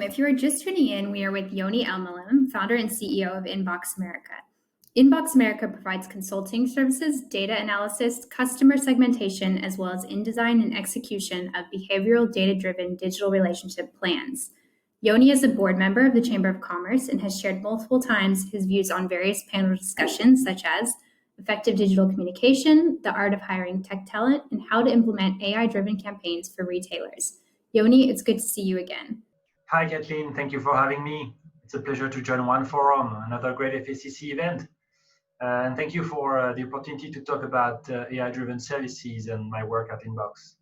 Welcome. If you are just tuning in, we are with Yoni Elmalem, founder and CEO of Inbox America. Inbox America provides consulting services, data analysis, customer segmentation, as well as InDesign and execution of behavioral data-driven digital relationship plans. Yoni is a board member of the Chamber of Commerce and has shared multiple times his views on various panel discussions such as effective digital communication, the art of hiring tech talent, and how to implement AI-driven campaigns for retailers. Yoni, it's good to see you again. Hi, Kathleen. Thank you for having me. It's a pleasure to join OneForum, another great FACC event. And thank you for the opportunity to talk about AI-driven services and my work at Inbox.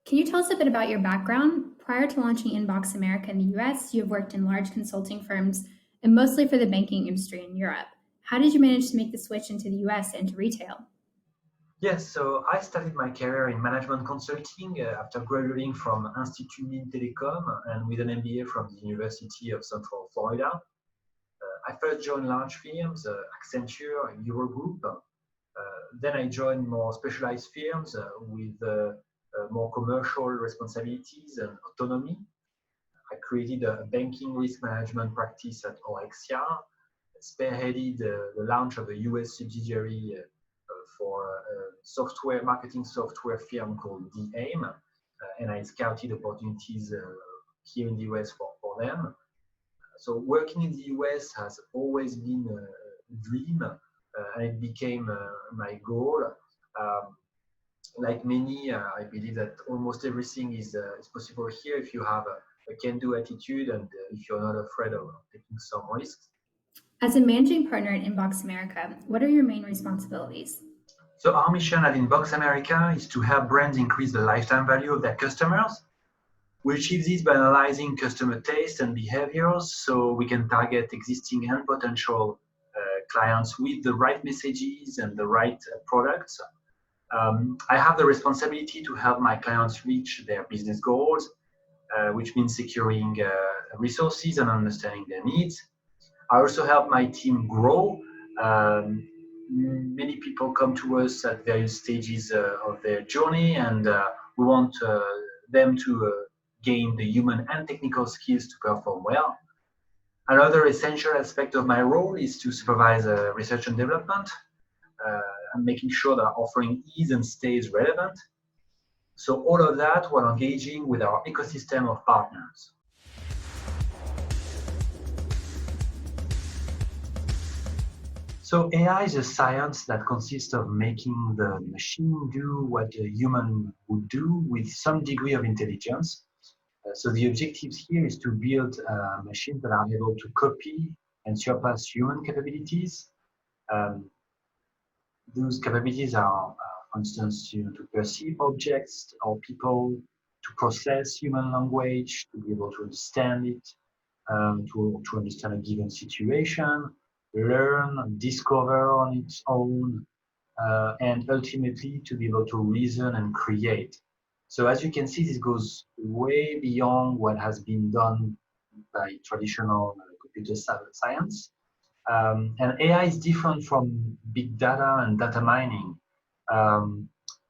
Can you tell us a bit about your background? Prior to launching Inbox America in the US, you have worked in large consulting firms and mostly for the banking industry in Europe. How did you manage to make the switch into the US and to retail? Yes, so I started my career in management consulting after graduating from Institut Telecom and with an MBA from the University of Central Florida. I first joined large firms, Accenture, Eurogroup. Then I joined more specialized firms with more commercial responsibilities and autonomy. I created a banking risk management practice at Orexia, spearheaded the launch of a US subsidiary for a marketing software firm called DAIM, and I scouted opportunities here in the US for them. So working in the US has always been a dream, and it became my goal. Like many, I believe that almost everything is possible here if you have a can-do attitude and if you're not afraid of taking some risks. As a managing partner at Inbox America, what are your main responsibilities? So our mission at Inbox America is to help brands increase the lifetime value of their customers. We achieve this by analyzing customer tastes and behaviors so we can target existing and potential clients with the right messages and the right products. I have the responsibility to help my clients reach their business goals, which means securing resources and understanding their needs. I also help my team grow. Many people come to us at various stages of their journey, and we want them to gain the human and technical skills to perform well. Another essential aspect of my role is to supervise research and development and making sure that our offering is and stays relevant. So all of that while engaging with our ecosystem of partners. So AI is a science that consists of making the machine do what a human would do with some degree of intelligence. So the objective here is to build machines that are able to copy and surpass human capabilities. Those capabilities are, for instance, to perceive objects or people, to process human language, to be able to understand it, to understand a given situation, learn, discover on its own, and ultimately to be able to reason and create. So as you can see, this goes way beyond what has been done by traditional computer science. And AI is different from big data and data mining.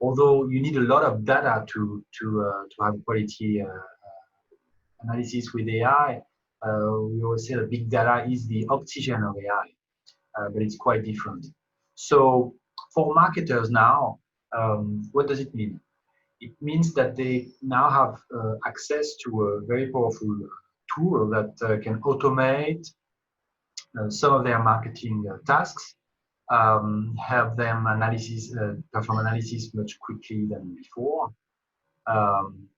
Although you need a lot of data to have quality analysis with AI, we always say that big data is the oxygen of AI, but it's quite different. So for marketers now, what does it mean? It means that they now have access to a very powerful tool that can automate some of their marketing tasks, help them perform analysis much quickly than before,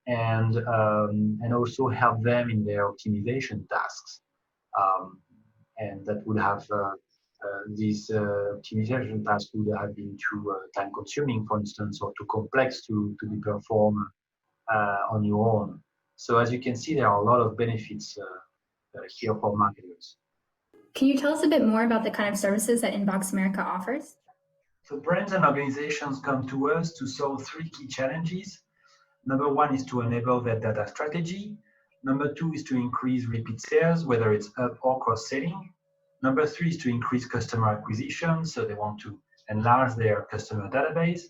and also help them in their optimization tasks. And that would have these optimization tasks would have been too time consuming, for instance, or too complex to be performed on your own. So as you can see, there are a lot of benefits here for marketers. Can you tell us a bit more about the kind of services that Inbox America offers? So brands and organizations come to us to solve three key challenges. Number one is to enable their data strategy. Number two is to increase repeat sales, whether it's up or cross-selling. Number three is to increase customer acquisition, so they want to enlarge their customer database.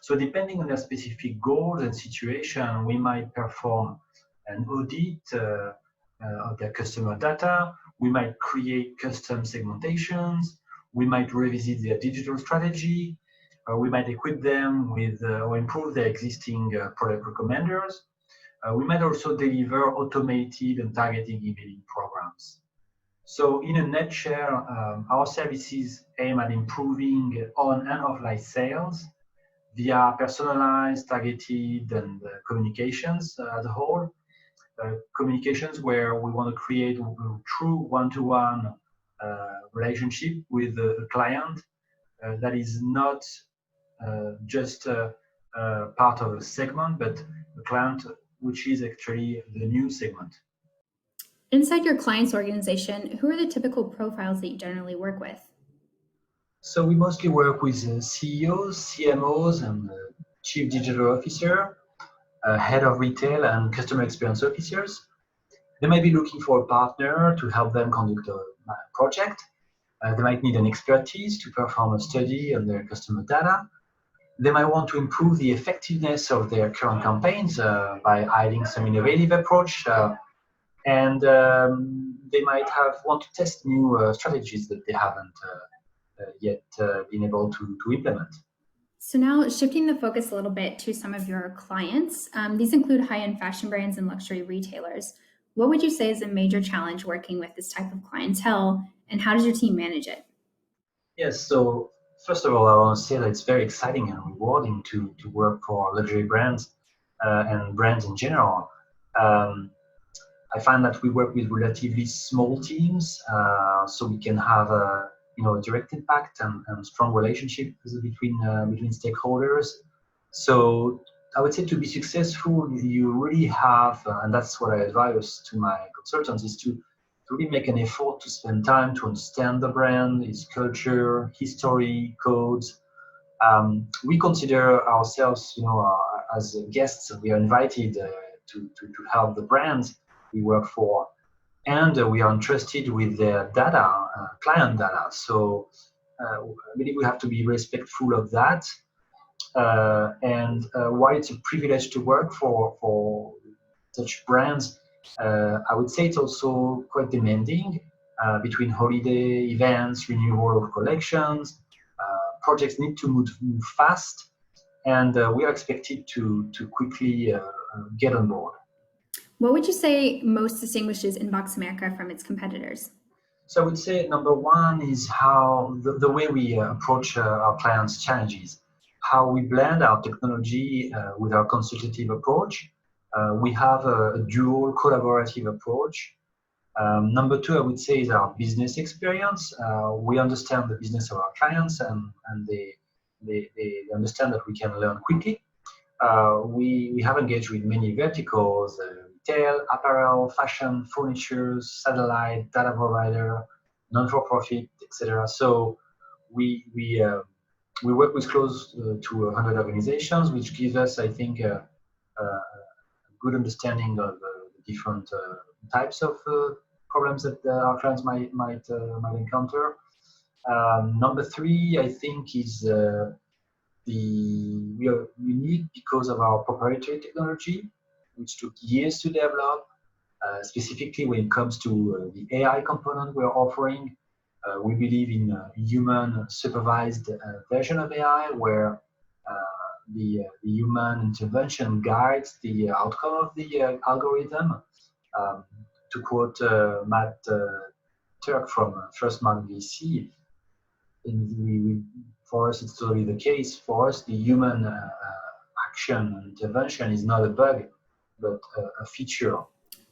So depending on their specific goals and situation, we might perform an audit, of their customer data. We might create custom segmentations. We might revisit their digital strategy. We might equip them with or improve their existing product recommenders. We might also deliver automated and targeted emailing programs. So in a nutshell, our services aim at improving on and offline sales via personalized, targeted, and communications as a whole. Communications where we want to create a true one-to-one relationship with the client that is not just part of a segment, but a client which is actually the new segment. Inside your client's organization, who are the typical profiles that you generally work with? So we mostly work with CEOs, CMOs, and chief digital officer, head of retail, and customer experience officers. They might be looking for a partner to help them conduct a project. They might need an expertise to perform a study on their customer data. They might want to improve the effectiveness of their current campaigns by adding some innovative approach. And they might want to test new strategies that they haven't yet been able to implement. So now shifting the focus a little bit to some of your clients, these include high-end fashion brands and luxury retailers. What would you say is a major challenge working with this type of clientele, and how does your team manage it? Yes, so first of all, I want to say that it's very exciting and rewarding to work for luxury brands and brands in general. Um, I find that we work with relatively small teams, so we can have a direct impact and strong relationship between stakeholders. So I would say to be successful, you really have, and that's what I advise to my consultants, is to really make an effort to spend time to understand the brand, its culture, history, codes. We consider ourselves, as guests. We are invited to help the brands we work for, and we are entrusted with their data, client data. So I believe we have to be respectful of that. And while it's a privilege to work for such brands, I would say it's also quite demanding between holiday events, renewal of collections. Projects need to move fast, and we are expected to quickly get on board. What would you say most distinguishes Inbox America from its competitors? So I would say number one is how the way we approach our clients' challenges, how we blend our technology with our consultative approach. We have a dual collaborative approach. Number two, I would say, is our business experience. We understand the business of our clients, and they understand that we can learn quickly. We have engaged with many verticals, retail, apparel, fashion, furniture, satellite, data provider, non-for-profit, etc. So we work with close to 100 organizations, which gives us, I think, a good understanding of the different types of problems that our clients might encounter. Number three, I think, is we are unique because of our proprietary technology, which took years to develop. Specifically, when it comes to the AI component we're offering, we believe in a human supervised version of AI where the human intervention guides the outcome of the algorithm. To quote Matt Turk from First Mark VC, for us, it's totally the case. For us, the human action intervention is not a bug, but a feature.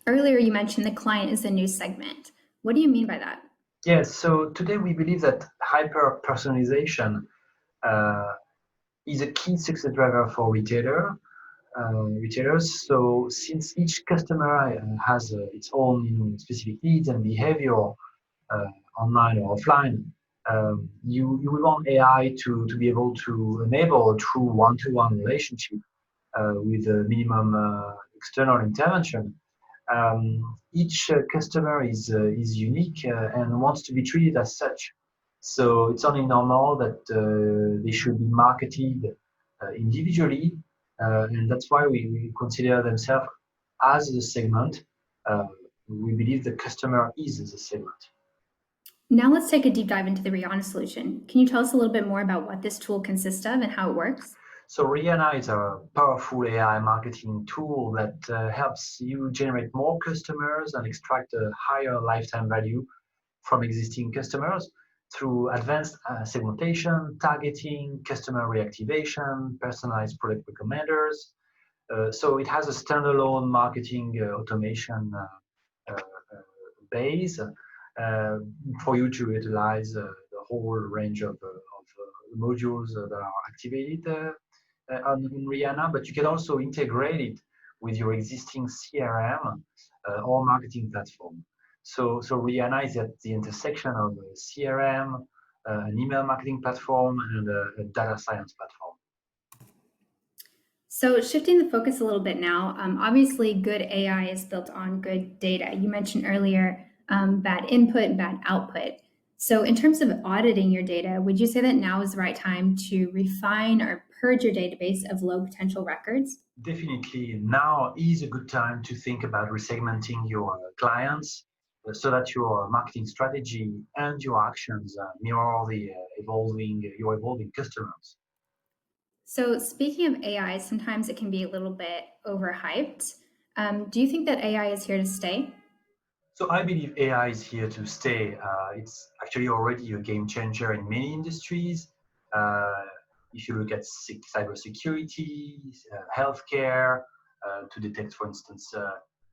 Earlier, you mentioned the client is a new segment. What do you mean by that? Yes, so today we believe that hyper personalization is a key success driver for retailers. So since each customer has its own specific needs and behavior, online or offline, you will want AI to be able to enable a true one-to-one relationship with a minimum external intervention. Each customer is unique and wants to be treated as such. So it's only normal that they should be marketed individually, and that's why we consider themselves as a segment. we believe the customer is the segment. Now let's take a deep dive into the Rihanna solution. Can you tell us a little bit more about what this tool consists of and how it works? So Rihanna is a powerful AI marketing tool that helps you generate more customers and extract a higher lifetime value from existing customers through advanced segmentation, targeting, customer reactivation, personalized product recommenders. So it has a standalone marketing automation base for you to utilize the whole range of modules that are activated in Rihanna, but you can also integrate it with your existing CRM or marketing platform. So Rihanna is at the intersection of a CRM, an email marketing platform, and a data science platform. So, shifting the focus a little bit now, obviously, good AI is built on good data. You mentioned earlier bad input and bad output. So, in terms of auditing your data, would you say that now is the right time to refine or purge your database of low potential records? Definitely, now is a good time to think about resegmenting your clients so that your marketing strategy and your actions mirror the your evolving customers. So, speaking of AI, sometimes it can be a little bit overhyped. Do you think that AI is here to stay? So I believe AI is here to stay. It's actually already a game changer in many industries. Uh, if you look at cybersecurity, healthcare, to detect, for instance,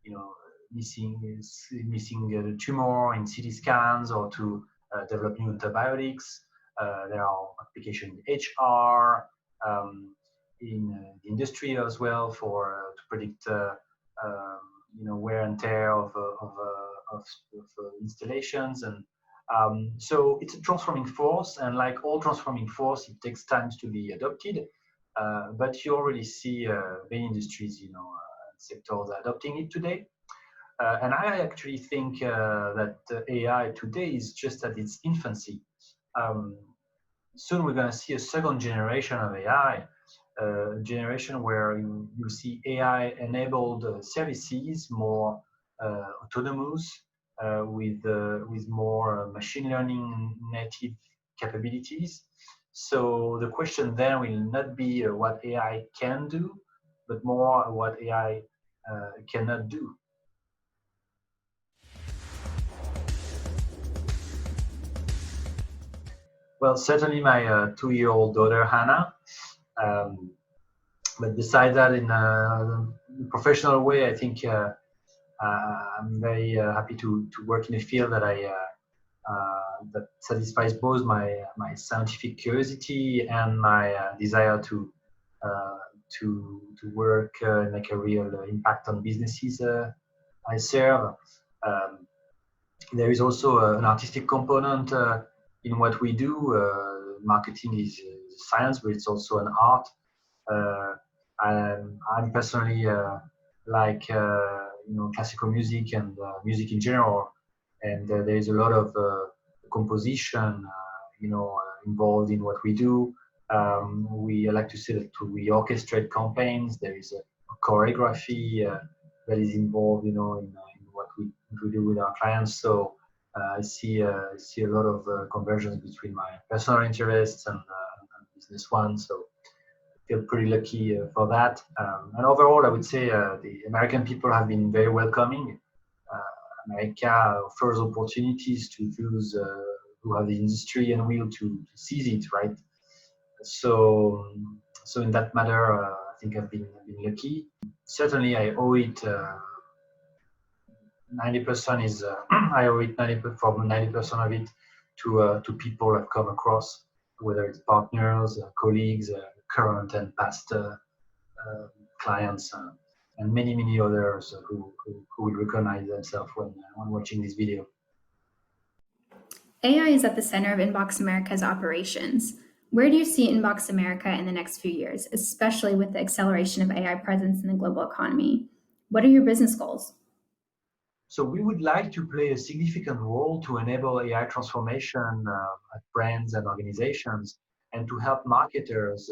you know, missing the tumor in CT scans, or to develop new antibiotics. There are applications in HR, in the industry as well, for to predict wear and tear of installations. And so it's a transforming force, and like all transforming force, it takes time to be adopted, but you already see many industries, sectors adopting it today. And I actually think that AI today is just at its infancy. um, Soon we're going to see a second generation of AI, a generation where you see AI-enabled services, more autonomous, with more machine learning native capabilities. So the question then will not be what AI can do, but more what AI cannot do. Well, certainly my 2-year-old daughter Hannah. Um, but besides that, in a professional way, I think I'm very happy to work in a field that that satisfies both my scientific curiosity and my desire uh, to work and make a real impact on businesses I serve. Um, there is also an artistic component in what we do. Marketing is science, but it's also an art. Uh, I'm personally like classical music and music in general, and there is a lot of composition, involved in what we do. We like to say that we orchestrate campaigns. There is a choreography that is involved, in what we do with our clients. So I see a lot of conversions between my personal interests and business ones. So feel pretty lucky for that. And overall, I would say the American people have been very welcoming. America offers opportunities to those who have the industry and will to seize it, right? So, so in that matter, I think I've been lucky. Certainly, I owe it. 90% is I owe it 90% of it to people I've come across, whether it's partners, colleagues, current and past clients, and many others who will recognize themselves when watching this video. AI is at the center of Inbox America's operations. Where do you see Inbox America in the next few years, especially with the acceleration of AI presence in the global economy? What are your business goals? So we would like to play a significant role to enable AI transformation at brands and organizations, and to help marketers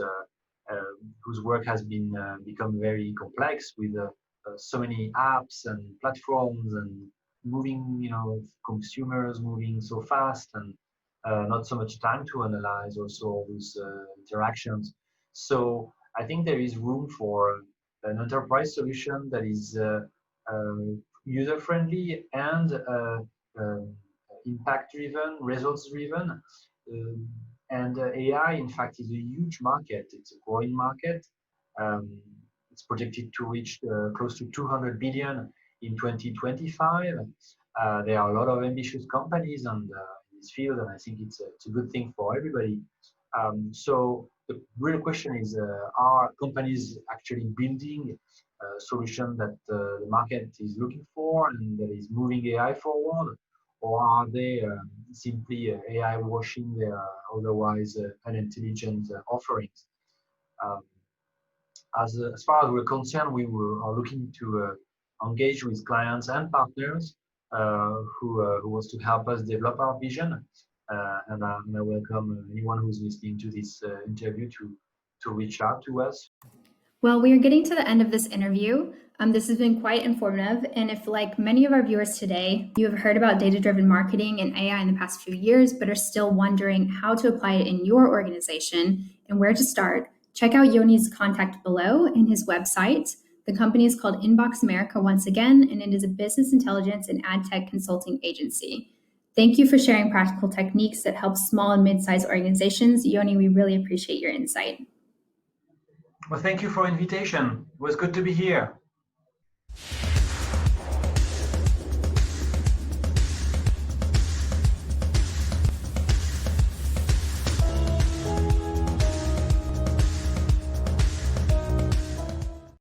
whose work has been become very complex with so many apps and platforms and moving, consumers moving so fast, and not so much time to analyze also all those interactions. So I think there is room for an enterprise solution that is user-friendly and impact-driven, results-driven. And AI, in fact, is a huge market. It's a growing market. Um, it's projected to reach close to 200 billion in 2025. There are a lot of ambitious companies in this field, and I think it's a good thing for everybody. So the real question is, are companies actually building a solution that the market is looking for and that is moving AI forward? Or are they simply AI washing their otherwise unintelligent offerings? Um, as far as we're concerned, are looking to engage with clients and partners who wants to help us develop our vision. And I welcome anyone who's listening to this interview to reach out to us. Well, we are getting to the end of this interview. This has been quite informative. And if, like many of our viewers today, you have heard about data driven marketing and AI in the past few years, but are still wondering how to apply it in your organization and where to start, check out Yoni's contact below and his website. The company is called Inbox America once again, and it is a business intelligence and ad tech consulting agency. Thank you for sharing practical techniques that help small and mid sized organizations. Yoni, we really appreciate your insight. Well, thank you for invitation. It was good to be here.